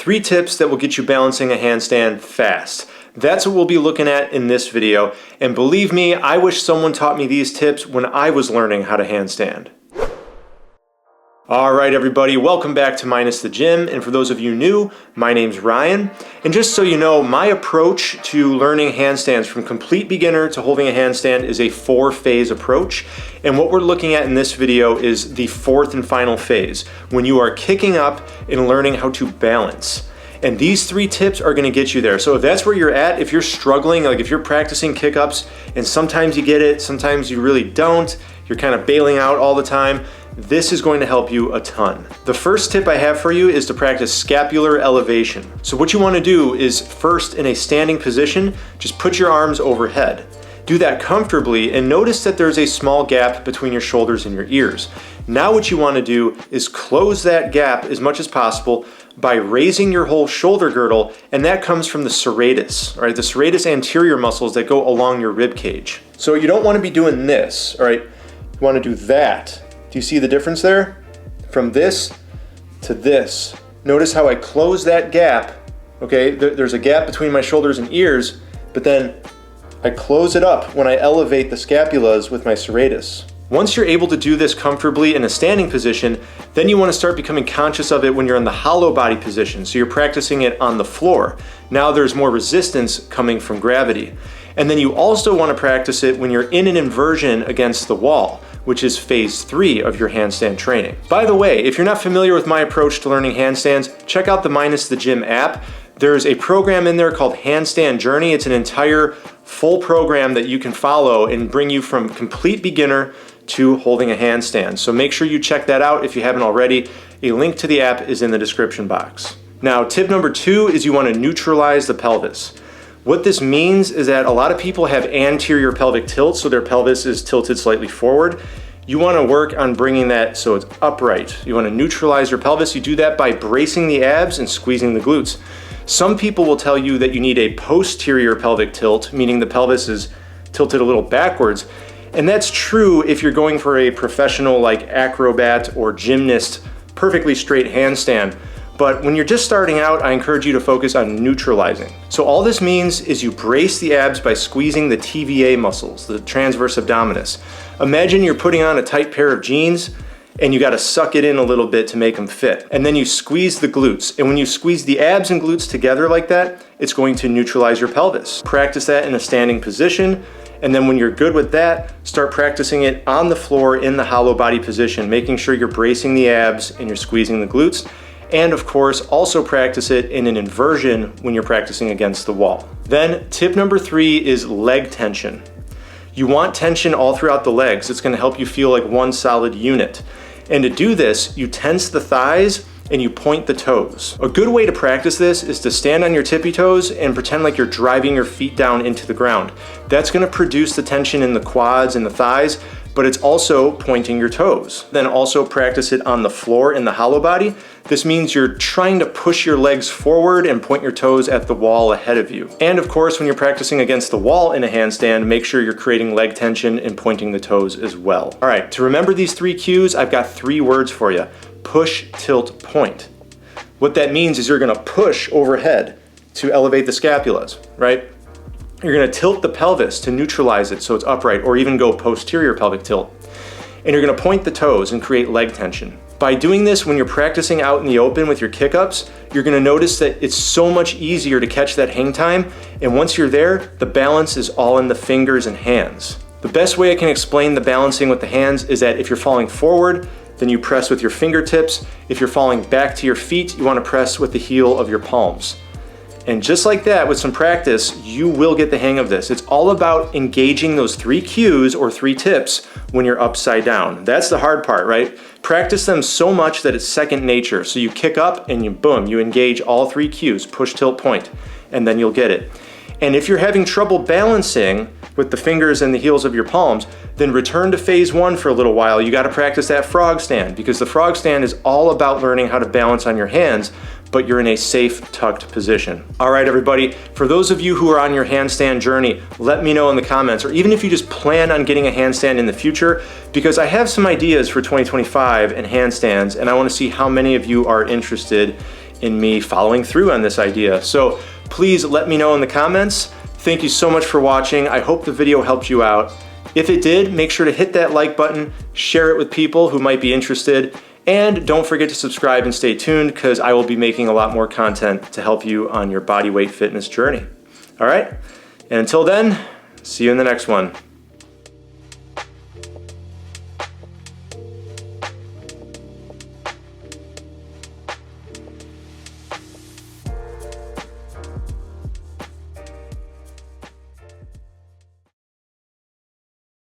3 tips that will get you balancing a handstand fast. That's what we'll be looking at in this video. And believe me, I wish someone taught me these tips when I was learning how to handstand. Alright everybody, welcome back to Minus the Gym, and for those of you new, my name's Ryan, and just so you know, my approach to learning handstands from complete beginner to holding a handstand is a 4-phase approach, and what we're looking at in this video is the 4th and final phase, when you are kicking up and learning how to balance. And these 3 tips are going to get you there. So if that's where you're at, if you're struggling, like if you're practicing kick-ups and sometimes you get it, sometimes you really don't, you're kind of bailing out all the time, this is going to help you a ton. The first tip I have for you is to practice scapular elevation. So what you want to do is first, in a standing position, just put your arms overhead. Do that comfortably and notice that there's a small gap between your shoulders and your ears. Now what you want to do is close that gap as much as possible by raising your whole shoulder girdle, and that comes from the serratus, right? The serratus anterior muscles that go along your rib cage. So you don't want to be doing this, all right? You want to do that. Do you see the difference there? From this to this. Notice how I close that gap, okay? There's a gap between my shoulders and ears, but then I close it up when I elevate the scapulas with my serratus. Once you're able to do this comfortably in a standing position, then you want to start becoming conscious of it when you're in the hollow body position. So you're practicing it on the floor. Now there's more resistance coming from gravity. And then you also want to practice it when you're in an inversion against the wall, which is phase 3 of your handstand training. By the way, if you're not familiar with my approach to learning handstands, check out the Minus the Gym app. There's a program in there called Handstand Journey. It's an entire full program that you can follow and bring you from complete beginner to holding a handstand. So make sure you check that out if you haven't already. A link to the app is in the description box. Now, tip number 2 is you want to neutralize the pelvis. What this means is that a lot of people have anterior pelvic tilt, so their pelvis is tilted slightly forward. You want to work on bringing that so it's upright. You want to neutralize your pelvis. You do that by bracing the abs and squeezing the glutes. Some people will tell you that you need a posterior pelvic tilt, meaning the pelvis is tilted a little backwards. And that's true if you're going for a professional like acrobat or gymnast, perfectly straight handstand. But when you're just starting out, I encourage you to focus on neutralizing. So all this means is you brace the abs by squeezing the TVA muscles, the transverse abdominis. Imagine you're putting on a tight pair of jeans and you gotta suck it in a little bit to make them fit. And then you squeeze the glutes. And when you squeeze the abs and glutes together like that, it's going to neutralize your pelvis. Practice that in a standing position. And then when you're good with that, start practicing it on the floor in the hollow body position, making sure you're bracing the abs and you're squeezing the glutes. And of course, also practice it in an inversion when you're practicing against the wall. Then tip number 3 is leg tension. You want tension all throughout the legs. It's gonna help you feel like one solid unit. And to do this, you tense the thighs and you point the toes. A good way to practice this is to stand on your tippy toes and pretend like you're driving your feet down into the ground. That's gonna produce the tension in the quads and the thighs, but it's also pointing your toes. Then also practice it on the floor in the hollow body. This means you're trying to push your legs forward and point your toes at the wall ahead of you. And of course, when you're practicing against the wall in a handstand, make sure you're creating leg tension and pointing the toes as well. All right, to remember these 3 cues, I've got 3 words for you. Push, tilt, point. What that means is you're gonna push overhead to elevate the scapulas, right? You're gonna tilt the pelvis to neutralize it so it's upright, or even go posterior pelvic tilt. And you're gonna point the toes and create leg tension. By doing this, when you're practicing out in the open with your kick-ups, you're gonna notice that it's so much easier to catch that hang time, and once you're there, the balance is all in the fingers and hands. The best way I can explain the balancing with the hands is that if you're falling forward, then you press with your fingertips. If you're falling back to your feet, you wanna press with the heel of your palms. And just like that, with some practice, you will get the hang of this. It's all about engaging those 3 cues or 3 tips when you're upside down. That's the hard part, right? Practice them so much that it's second nature. So you kick up and you boom, you engage all 3 cues, push, tilt, point, and then you'll get it. And if you're having trouble balancing with the fingers and the heels of your palms, then return to phase 1 for a little while. You gotta practice that frog stand, because the frog stand is all about learning how to balance on your hands, but you're in a safe, tucked position. All right, everybody, for those of you who are on your handstand journey, let me know in the comments, or even if you just plan on getting a handstand in the future, because I have some ideas for 2025 and handstands, and I wanna see how many of you are interested in me following through on this idea. So please let me know in the comments. Thank you so much for watching. I hope the video helped you out. If it did, make sure to hit that like button, share it with people who might be interested, and don't forget to subscribe and stay tuned because I will be making a lot more content to help you on your bodyweight fitness journey. All right, and until then, see you in the next one.